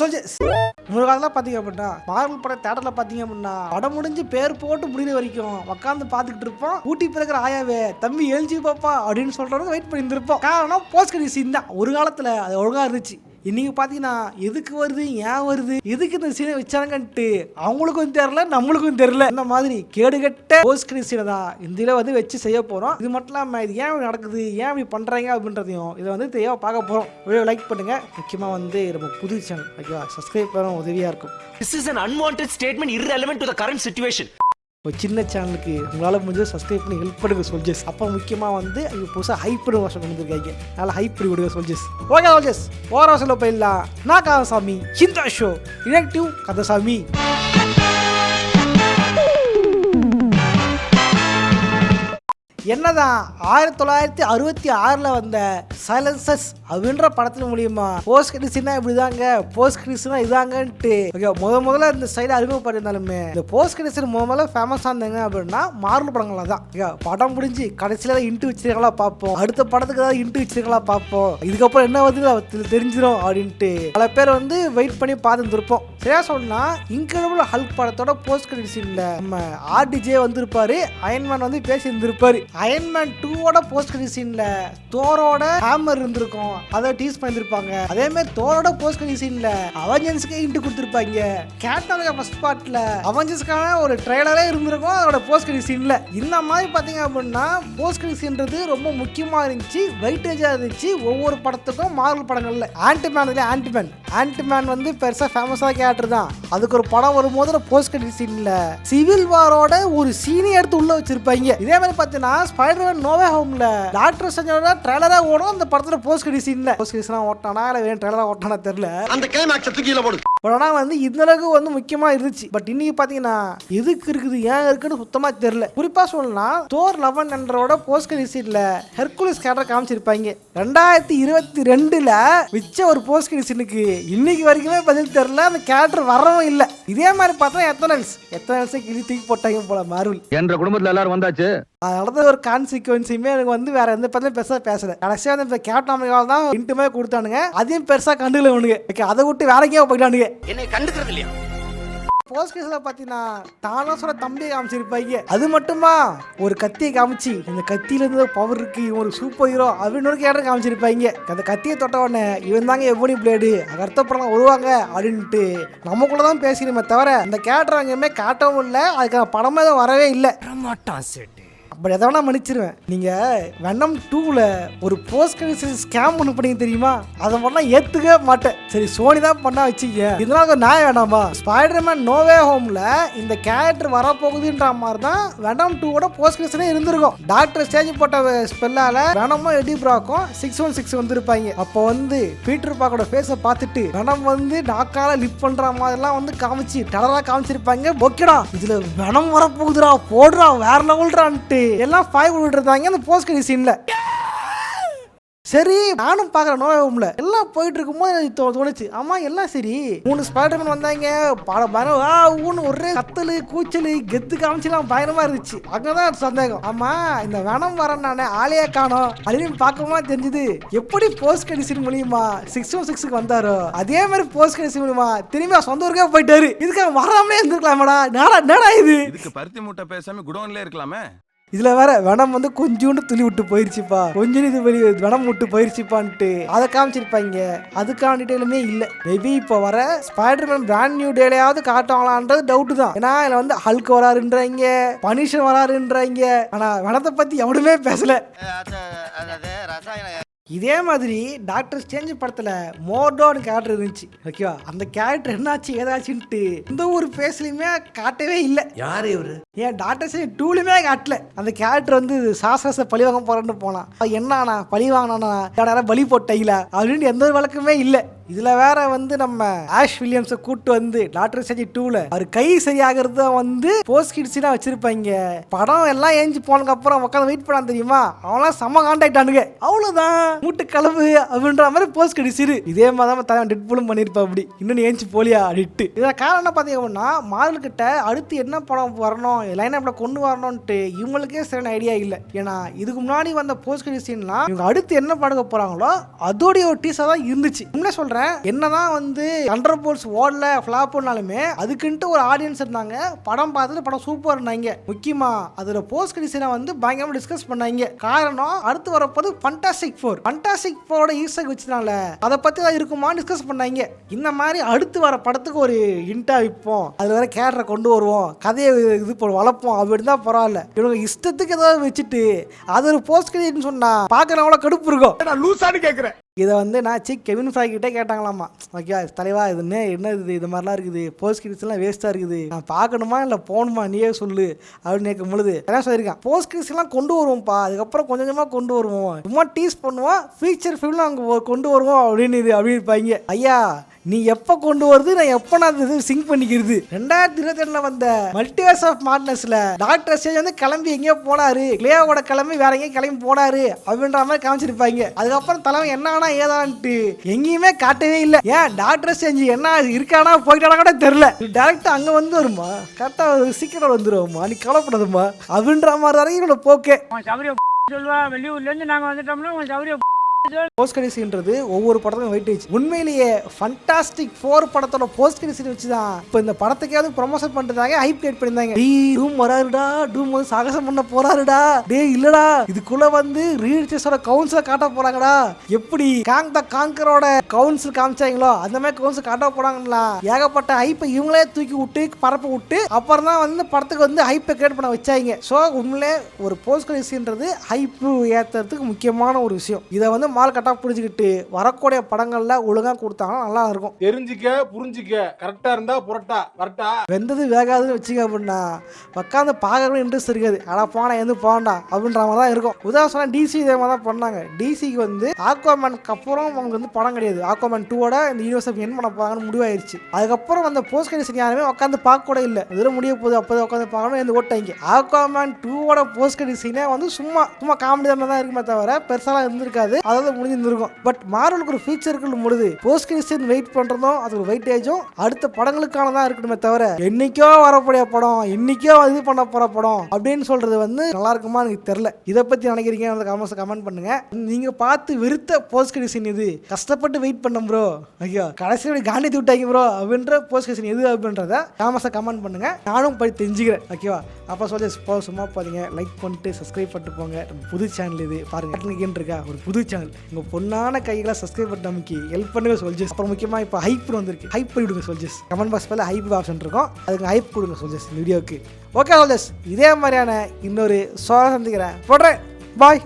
Soldiers. இன்னொரு காலத்தில் பார்த்தீங்க அப்படின்னா மார்வல் படம் தேட்டரில் பார்த்தீங்க அப்படின்னா படம் முடிஞ்சு பேர் போட்டு முடிகிற வரைக்கும் உட்காந்து பார்த்துக்கிட்டு இருப்போம். ஊட்டி பிறக்கிற ஆயாவே தம்பி எழுஞ்சி பாப்பா அப்படின்னு சொல்கிறவங்க வெயிட் பண்ணி இருந்திருப்போம். காரணம் போஸ்ட் கிரெடிட் சீன் தான். ஒரு காலத்தில் அது ஒழுங்காக இருந்துச்சு. இன்னைக்கு பார்த்தீங்கன்னா எதுக்கு வருது, ஏன் வருது, எதுக்கு இந்த சீனை வச்சாங்கன்ட்டு அவங்களுக்கும் தெரியல, நம்மளுக்கும் தெரியல. இந்த மாதிரி கேடுகட்ட போஸ்ட் கிரெடிட் சீனை தான் இந்தியில வந்து வச்சு செய்ய போகிறோம். இது மட்டும் இல்லாமல் இது ஏன் நடக்குது, ஏன் இப்படி பண்ணுறாங்க அப்படின்றதையும் இதை வந்து தெளிவாக பார்க்க போகிறோம். வீடியோ லைக் பண்ணுங்க. முக்கியமாக வந்து நம்ம புது சேனல் ஓகேவா சப்ஸ்கிரைப் பண்ண உதவியாக இருக்கும். This is an unwanted statement irrelevant to the current situation. ஒரு சின்ன சேனலுக்கு உங்களால் முடிஞ்சு சப்ஸ்கிரைப் பண்ணி ஹெல்ப் பண்ணுங்க சோல்ஜர்ஸ். அப்போ முக்கியமாக வந்து அவங்க புதுசாக ஹைப்ரிட் வருஷம் கொண்டு வந்துருக்காங்க. நல்லா ஹைப்ரிட் விடுங்க சோல்ஜர்ஸ். ஓகே சோல்ஜர்ஸ், ஓர வருஷம் போயிடலாம். நான் கந்தசாமி, இந்த ஷோ டிடெக்டிவ் கந்தசாமி. என்னதான் 1966 வந்த சைலன்சஸ் அப்படின்ற படத்தின் மூலியமா போஸ்ட் கிரெடிட்ஸ்னா இப்படிதாங்க, போஸ்ட் கிரெடிட்ஸ்னா இதாங்கன்ட்டு முதல்ல இந்த சைடு அறிமுகப்பட்டிருந்தாலுமே இந்த போஸ்ட் கிரெடிட்ஸ் முதல்ல ஃபேமஸ் ஆனாங்க அப்படின்னா மார்வல் படங்களா தான். படம் முடிஞ்சு கடைசியில இன்ட்டு வச்சிருக்காங்களா பார்ப்போம், அடுத்த படத்துக்கு ஏதாவது இன்ட்டு வச்சிருக்காங்களா பார்ப்போம், இதுக்கப்புறம் என்ன வந்து தெரிஞ்சிடும் அப்படின்ட்டு பல பேர் வந்து வெயிட் பண்ணி பார்த்துருப்போம். சரியா சொன்னா இன்கிரெடிபிள் ஹல்க் படத்தோட போஸ்ட் கிரெடிட் சீன்ல நம்ம ஆர்டிஜே வந்திருப்பாரு, அயன்மேன் வந்து பேசி இருந்திருப்பாரு. அயன்மேன் 2ஓட போஸ்ட் கிரெடிட் சீன்ல தோரோட ஹேமர் இருந்திருக்கும், அதை டீஸ் பண்ணிருப்பாங்க. அதே மாதிரி தோரோட போஸ்ட் கிரெடிட் சீன்ல அவெஞ்சர்ஸ்க்கு இன்ட் கொடுத்திருப்பாங்க. கேப்டன் ஃபர்ஸ்ட் பார்ட்ல அவெஞ்சர்ஸ்க்கான ஒரு ட்ரெய்லரே இருந்திருக்கும் அதோட போஸ்ட் கிரெடிட் சீன்ல. இந்த மாதிரி பாத்தீங்க அப்படின்னா போஸ்ட் கிரெடிட் சீன்றது ரொம்ப முக்கியமா இருந்துச்சு, வெயிட்டேஜா இருந்துச்சு ஒவ்வொரு படத்துக்கும். மார்வல் படங்கள்ல ஆன்டிமேன் வந்து பெருசா ஃபேமஸா கேரக்டர் தான். அதுக்கு ஒரு படம் வரும்போது போஸ்ட் கிரெடிட் சீன்ல சிவில் வாரோட ஒரு சீனை எடுத்து உள்ள வச்சிருப்பாங்க. இதே மாதிரி பாத்தீங்கன்னா ஸ்பைடர்மேன் நோ வே ஹோம்ல டாக்டர் ஸ்ட்ரேஞ்சோட ட்ரைலரா ஓடும். அந்த படத்துல போஸ்ட் கிரெடிட் சீன்ல போஸ்ட் கிரெடிட்ஸ்லாம் ஓட்டானா இல்ல வேற ட்ரைலரா ஓட்டானா தெரியல. அந்த கிளைமாக்ஸ் தூக்கில போடு. ஆனா வந்து இந்த அளவுக்கு வந்து முக்கியமா இருந்துச்சு. பட் இன்னைக்கு பாத்தீங்கன்னா எதுக்கு இருக்குது, ஏன் இருக்குன்னு சுத்தமா தெரியல. குறிப்பா சொல்லலாம் தோர் 11 என்றோட போஸ்ட் கிரெடிட் சீன்ல ஹெர்குலிஸ் கேரக்டர் காமிச்சிருப்பாங்க. 2022ல வச்ச ஒரு போஸ்ட் கிரெடிட் சீனுக்கு இன்னைக்கு வரைக்குமே பதில் தெரியல, அந்த கேரக்டர் வரவும் இல்ல. இதே மாதிரி பார்த்தா எத்தனை கிளி தூக்கி போட்டாங்க போல மார்வல் என்ற குடும்பத்துல எல்லாரும் வந்தாச்சு. அதனால ஒரு கான்சிக்வன்ஸுமே எனக்கு வந்து வேற எந்த பத்தியும் பேசல. கடைசியா வந்து கேப்டன் அமெரிக்கா தான் இன்ட்டுமே கொடுத்தானுங்க, அதையும் பெருசா கண்டுக்கல அவனுங்க. அதை விட்டு வேற எங்கேயோ போயிட்டானுங்க, என்னை கண்டுக்கிறது இல்லையா. போஸ்ட் கேஸ்ல பாத்தீங்கன்னா தானோஸோட தம்பியை காமிச்சிருப்பாங்க. அது மட்டுமா ஒரு கத்தியை காமிச்சு இந்த கத்தியில இருந்து பவர் இருக்கு, ஒரு சூப்பர் ஹீரோ அப்படின்னு ஒரு கேரக்டர் காமிச்சிருப்பாங்க. அந்த கத்தியை தொட்ட உடனே இவன் தாங்க எவ்வளோ பிளேடு அடுத்த படம் வருவாங்க அப்படின்ட்டு நமக்குள்ளதான் பேசிடுமே தவிர அந்த கேரக்டர் அங்கேயுமே காட்டவும் இல்லை, அதுக்கான படமே தான் வரவே இல்லை. அப்படி எதனா மன்னிச்சிருவேன். நீங்க வெனம் 2ல ஒரு போஸ்ட் கிரெடிட் ஸ்கேம் ஒன்று பண்ணீங்க தெரியுமா, அதை பண்ணா ஏத்துக்கவே மாட்டேன். சரி சோனி தான் பண்ணா வச்சுக்க, இதெல்லாம் ஒரு நியாயம் வேணாமா. ஸ்பைடர்மேன் நோ வே ஹோம்ல இந்த கேரக்டர் வரப்போகுதுன்ற மாதிரி தான் வெனம் 2ஓட போஸ்ட் கிரெடிட்ஸ்ல இருந்திருக்கும். டாக்டர் ஸ்டேஜ் போட்ட ஸ்பெல்லால வெனமும் எடி பிராக்கும் 616 வந்திருப்பாங்க. அப்போ வந்து பீட்டர் பார்க்கோட ஃபேஸை பார்த்துட்டு வெனம் வந்து நாக்கால லிப் பண்ற மாதிரிலாம் வந்து காமிச்சு டலரா காமிச்சிருப்பாங்க. ஓகேடா இதுல வெனம் வரப்போகுதுடா, போடுறா வேற லெவல்றான்ட்டு எல்லாம் 5 விட்டுருந்தாங்க அந்த போஸ்ட் கிரெடிட் சீன்ல. சரி நானும் பாக்குறேன் நோயம்ல எல்லாம் போயிட்டு இருக்கும்போது எனக்கு தோணுச்சு, ஆமா எல்லாம் சரி 3 ஸ்பைடர்மேன் வந்தாங்க, ஒரே கத்தலு கூச்சலு கெத்து காமிச்சுலாம் பயணமா இருந்துச்சு. அங்கதான் சந்தேகம், ஆமா இந்த வெனம் வர நானே ஆளையா காணோம் அப்படின்னு பார்க்கமா தெரிஞ்சது. எப்படி போஸ்ட் கிரெடிட் மூலியமா 616 வந்தாரோ அதே மாதிரி போஸ்ட் கிரெடிட் மூலியமா திரும்பி சொந்த ஊருக்கே போயிட்டாரு. இதுக்காக வராமலே இருந்திருக்கலாமடா. என்னடா இதுக்கு பருத்தி மூட்டை பேசாம குடோன்ல இருக்கலாமே. இதுல வேற வெனம் வந்து கொஞ்சோண்டு துளி விட்டு போயிருச்சுப்பா, கொஞ்சம் இது வெனம் விட்டு போயிருச்சுப்பான்ட்டு அதை காமிச்சிருப்பாங்க. அதுக்கான டீட்டெயிலுமே இல்ல. மேபி இப்போ வர ஸ்பைடர்மேன் பிராண்ட் நியூ டேலையாவது காட்டுவாங்களான்றது டவுட் தான். ஏன்னா இதுல வந்து ஹல்க் வராருன்றாங்க, பனிஷர் வராருன்றாங்க, ஆனா வெனத்தை பத்தி எவனுமே பேசல. இதே மாதிரி டாக்டர் ஸ்ட்ரேஞ்ச் படத்துல மோர்டோன்னு கேரக்டர் இருந்துச்சு ஓகேவா. அந்த கேரக்டர் என்னாச்சு ஏதாச்சுன்ட்டு இந்த ஒரு பேஸ்லயுமே காட்டவே இல்லை. யாரு இவரு ஏன் டாக்டர் ஸ்ட்ரேஞ்ச் 2லயுமே காட்டல. அந்த கேரக்டர் வந்து சாஸ்திரத்தை பழி வாங்க போறேன்னு போனான், என்னன்னா பழி வாங்கினா யாரும் பலி போட்டீங்களா அப்படின்னு எந்த ஒரு வழக்குமே இல்லை. இதுல வேற வந்து நம்ம ஆஷ் வில்லியம்ஸை கூட்டு வந்து டாக்டர் ஸ்ட்ரேஞ்ச் 2ல அவர் கை சரியாகிறது வந்து போஸ்ட் கிரெடிட்ஸ் தான் வச்சிருப்பாங்க. படம் எல்லாம் ஏஞ்சி போனதுக்கு அப்புறம் உட்காந்து வெயிட் பண்ணா தெரியுமா, அவன்லாம் செம்ம காண்டாக்டானுங்க. அவ்வளவுதான் மூட்டு கிளம்பு அப்படின்ற மாதிரி போஸ்ட் கிரெடிட். இதே மாதிரி தான் தலைவன் டெட்பூலும் பண்ணியிருப்பா. அப்படி இன்னும் ஏஞ்சி போலியா அடிட்டு. இதில் காரணம் என்ன பார்த்தீங்கன்னா, மார்வல் கிட்ட அடுத்து என்ன படம் வரணும், லைனப்ல கொண்டு வரணும்ட்டு இவங்களுக்கே சரியான ஐடியா இல்லை. ஏன்னா இதுக்கு முன்னாடி வந்த போஸ்ட் கிரெடிட் சீன்லாம் இவங்க அடுத்து என்ன படுக்க போறாங்களோ அதோடைய ஒரு டீசர் தான் இருந்துச்சு. உண்மையிலே சொல்றேன், என்னதான் வந்து தண்டர்போல்ட்ஸ் ஓடல ஃபிளாப்னாலுமே அதுக்குன்ட்டு ஒரு ஆடியன்ஸ் இருந்தாங்க. படம் பார்த்துட்டு படம் சூப்பர் இருந்தாங்க. முக்கியமா அதுல போஸ்ட் கிரெடிட் சீனை வந்து பயங்கரமா டிஸ்கஸ் பண்ணாங்க. காரணம் அடுத்து வரப்போது ஃபண்டாஸ்டிக் ஃபோரோட ஈஸ்டர் வச்சனால அதை பத்தி தான் இருக்குமா டிஸ்கஸ் பண்ணாங்க. இந்த மாதிரி அடுத்து வர படத்துக்கு ஒரு ஹிண்டா விற்போம், அதுல வேற கேரக்டரை கொண்டு வருவோம், கதையை இது வளர்ப்போம் அப்படின்னு தான் பரவாயில்ல. இவங்க இஷ்டத்துக்கு ஏதாவது வச்சுட்டு அது ஒரு போஸ்ட் கிரெடிட்னு சொன்னா பார்க்கறவங்கள கடுப்பு இருக்கும். நான் லூசான்னு கேட்கிறேன். இதை வந்து நான் கெவின் ஃப்ரை கிட்டே கேட்டாங்களாமா, ஓகே தலைவா இதுன்னு என்ன இது மாதிரிலாம் இருக்குது, போஸ்ட் கிரெடிட்ஸ்லாம் வேஸ்ட்டாக இருக்குது, நான் பார்க்கணுமா இல்லை போகணுமா நீயே சொல்லு அப்படின்னு கேட்கும் பொழுது என்ன சொல்லியிருக்கான், போஸ்ட் கிரெடிட்ஸ்லாம் கொண்டு வருவோம்ப்பா, அதுக்கப்புறம் கொஞ்சம் கொஞ்சமாக கொண்டு வருவோம், சும்மா டீஸ் பண்ணுவோம், ஃபீச்சர் ஃபில்ம் அங்கே கொண்டு வருவோம் அப்படின்னு இருப்பாங்க. ஐயா நீ எப்போ கொண்டு வருது, நான் எப்போ நான் சிங்க் பண்ணிக்கிறது. 2022 வந்த மல்டிவர்ஸ் ஆஃப் மாட்னஸ்ல டாக்டர் ஸ்ட்ரேஞ்ச் வந்து கிளம்பி எங்கேயோ போனாரு, கிளேவோட கிளம்பி வேற எங்கேயும் கிளம்பி போனாரு அப்படின்ற மாதிரி காமிச்சிருப்பாங்க. அதுக்கப்புறம் தலைவன் என்ன ஆனா ஏதான்ட்டு எங்கேயுமே காட்டவே இல்லை. ஏன் டாக்டர் ஸ்ட்ரேஞ்ச் என்ன இருக்கானா போயிட்டானா கூட தெரியல. டேரக்டா அங்க வந்து வருமா, கரெக்டா ஒரு சீக்கிரம் வந்துருவோமா, நீ கவலைப்படாதுமா அப்படின்ற மாதிரி வரைக்கும் இவ்வளோ போக்கே சொல்லுவா. வெளியூர்ல இருந்து நாங்க வந்துட்டோம்னா உங்க சௌரியம் போஸ்ட் கிரெடிட்ஸ்ன்றது ஒவ்வொரு படத்துக்கும் வெயிட்டேஜ். உண்மையிலேயே ஃபண்டாஸ்டிக் 4 படத்தோட போஸ்ட் கிரெடிட்ஸ் வச்சுதான் இப்போ இந்த படத்துக்காவது ப்ரொமோஷன் பண்றதாக ஹைப் கிரியேட் பண்ணிருந்தாங்க. டூம் வராருடா, டூம் வந்து சாகசம் பண்ண போறாருடா, டே இல்லடா இதுக்குள்ள வந்து ரீச்சஸோட கவுன்சில காட்ட போறாங்கடா, எப்படி காங் த காங்கரோட கவுன்சில் காமிச்சாங்களோ அந்த மாதிரி கவுன்சில் காட்ட போறாங்களா. ஏகப்பட்ட ஹைப்பை இவங்களே தூக்கி விட்டு பரப்ப விட்டு அப்புறம் தான் வந்து படத்துக்கு வந்து ஹைப்பை கிரியேட் பண்ண வச்சாங்க. ஸோ உண்மையிலே ஒரு போஸ்ட் கிரெடிட்ஸ்ன்றது ஹைப்பு ஏற்றுறதுக்கு முக்கியமான ஒரு விஷயம். இதை வந்து மால் கட்டா புரிஞ்சுக்கிட்டு வரக்கூடிய படங்கள்ல ஒழுங்கா கொடுத்தாங்கன்னா நல்லா இருக்கும். தெரிஞ்சுக்க புரிஞ்சுக்க கரெக்டா இருந்தா புரட்டா வரட்டா. வெந்தது வேகாதுன்னு வச்சுக்க அப்படின்னா உட்காந்து பார்க்கறது இன்ட்ரெஸ்ட் இருக்காது. ஆனா போனா எந்த போண்டா அப்படின்ற மாதிரி தான் இருக்கும். உதாரணம் டிசி இதே மாதிரி தான் பண்ணாங்க. டிசிக்கு வந்து ஆக்வாமேனுக்கு அப்புறம் அவங்க வந்து படம் கிடையாது. ஆக்வாமேன் 2ஓட இந்த யூனிவர்ஸ் என் பண்ண போறாங்கன்னு முடிவாயிருச்சு. அதுக்கப்புறம் அந்த போஸ்ட் கிரெடிட்ஸ் யாருமே உட்காந்து பார்க்க கூட இல்லை. இதில் முடிய போகுது அப்போதான் உட்காந்து பார்க்கணும் எந்த ஓட்டாங்க. ஆக்வாமேன் 2ஓட போஸ்ட் கிரெடிட்ஸ் வந்து சும்மா காமெடி தான் இருக்குமே தவிர பெருசாலாம் இருந்திருக்காது. அதாவது முடிஞ்சிருக்கும். பட் மார்வலுக்கு ஒரு ஃபீச்சருக்கு முடியுது. போஸ்ட் கிரெடிட்ஸ் வெயிட் பண்றதும் அது ஒரு வெயிட்டேஜும் அடுத்த படங்களுக்கானதான் இருக்கணுமே தவிர என்னைக்கோ வரக்கூடிய படம் என்னைக்கோ இது பண்ண போற படம் அப்படின்னு சொல்றது வந்து நல்லா இருக்குமா எனக்கு தெரியல. இதை பத்தி நினைக்கிறீங்க கமெண்ட் பண்ணுங்க. நீங்க பார்த்து வெறுத்த போஸ்ட் கிரெடிட்ஸ் இது கஷ்டப்பட்டு வெயிட் பண்ண ப்ரோ, ஐயோ கடைசியோட காண்டி விட்டாங்க ப்ரோ அப்படின்ற போஸ்ட் கிரெடிட்ஸ் எது அப்படின்றத கமெண்ட் பண்ணுங்க. நானும் போய் தெரிஞ்சுக்கிறேன். ஓகேவா? அப்போ சொல்லி சும்மா பாருங்க, லைக் பண்ணிட்டு சப்ஸ்கிரைப் பண்ணிட்டு போங்க. நம்ம புது சேனல் இது பாருங்க, இருக்கா ஒரு புது சேனல். உங்க பொண்ணான கைகளை சப்ஸ்கிரைப் பண்ண நமக்கு ஹெல்ப் பண்ணுங்க சோல்ஜர்ஸ். அப்புறம் முக்கியமாக இப்போ ஹைப் வந்திருக்கு, ஹைப் விடுங்க சோல்ஜர்ஸ். கமெண்ட் பாக்ஸ் மேலே ஹைப் ஆப்ஷன் இருக்கும், அதுக்கு ஹைப் கொடுங்க சோல்ஜர்ஸ் இந்த வீடியோக்கு. ஓகே சோல்ஜர்ஸ், இதே மாதிரியான இன்னொரு சோழ சந்திக்கிறேன் போடுறேன். பாய்.